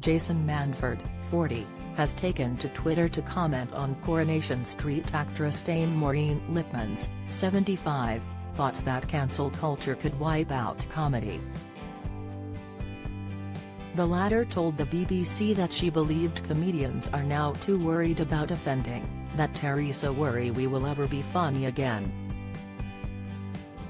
Jason Manford, 40, has taken to Twitter to comment on Coronation Street actress Dame Maureen Lipman's, 75, thoughts that cancel culture could wipe out comedy. The latter told the BBC that she believed comedians are now too worried about offending, that Teresa worry we will ever be funny again.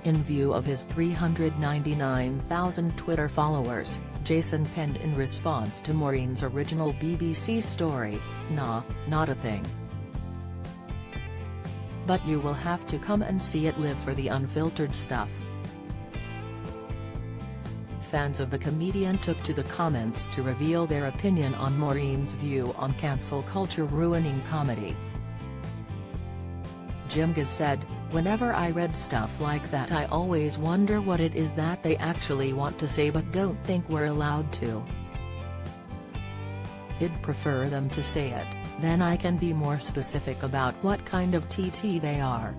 In view of his 399,000 Twitter followers, Jason penned in response to Maureen's original BBC story, "Nah, not a thing. But you will have to come and see it live for the unfiltered stuff." Fans of the comedian took to the comments to reveal their opinion on Maureen's view on cancel culture ruining comedy. Jim Gaz said, "Whenever I read stuff like that I always wonder what it is that they actually want to say but don't think we're allowed to. I'd prefer them to say it, then I can be more specific about what kind of TT they are."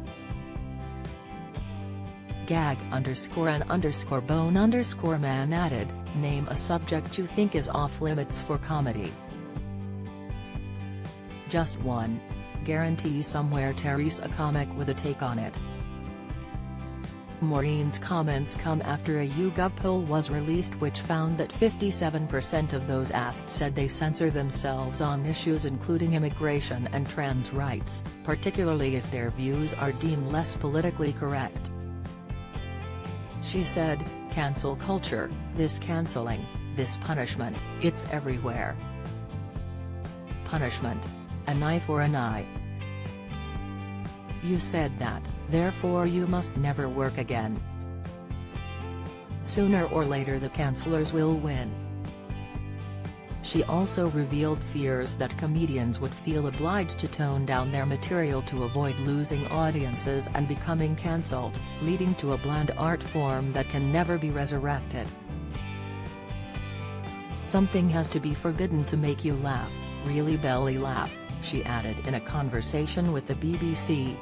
Gag_and_bone_man added, "Name a subject you think is off limits for comedy." Just one. Guarantee somewhere Teresa comic with a take on it. Maureen's comments come after a YouGov poll was released which found that 57% of those asked said they censor themselves on issues including immigration and trans rights, particularly if their views are deemed less politically correct. She said, "Cancel culture, this cancelling, this punishment, it's everywhere. Punishment. An eye for an eye. You said that, therefore you must never work again. Sooner or later the cancellers will win." She also revealed fears that comedians would feel obliged to tone down their material to avoid losing audiences and becoming cancelled, leading to a bland art form that can never be resurrected. "Something has to be forbidden to make you laugh, really belly laugh," she added in a conversation with the BBC.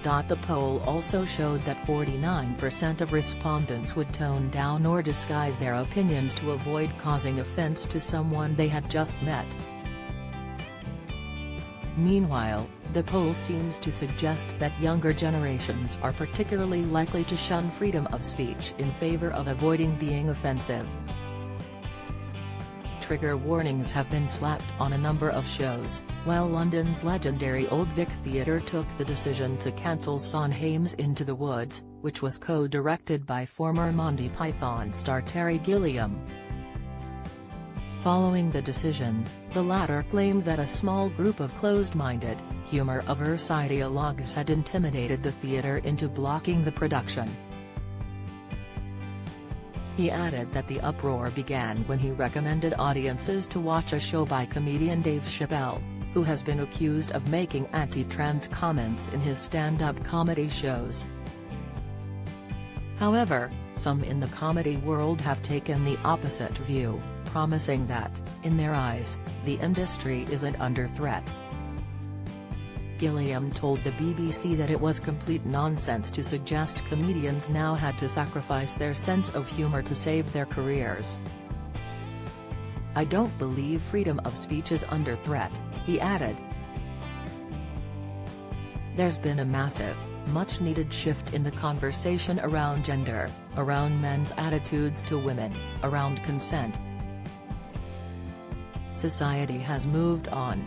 The poll also showed that 49% of respondents would tone down or disguise their opinions to avoid causing offense to someone they had just met. Meanwhile, the poll seems to suggest that younger generations are particularly likely to shun freedom of speech in favor of avoiding being offensive. Trigger warnings have been slapped on a number of shows, while London's legendary Old Vic Theatre took the decision to cancel Sondheim's Into the Woods, which was co-directed by former Monty Python star Terry Gilliam. Following the decision, the latter claimed that a small group of closed-minded, humor-averse ideologues had intimidated the theatre into blocking the production. He added that the uproar began when he recommended audiences to watch a show by comedian Dave Chappelle, who has been accused of making anti-trans comments in his stand-up comedy shows. However, some in the comedy world have taken the opposite view, promising that, in their eyes, the industry isn't under threat. Gilliam told the BBC that it was complete nonsense to suggest comedians now had to sacrifice their sense of humor to save their careers. "I don't believe freedom of speech is under threat," he added. "There's been a massive, much-needed shift in the conversation around gender, around men's attitudes to women, around consent. Society has moved on.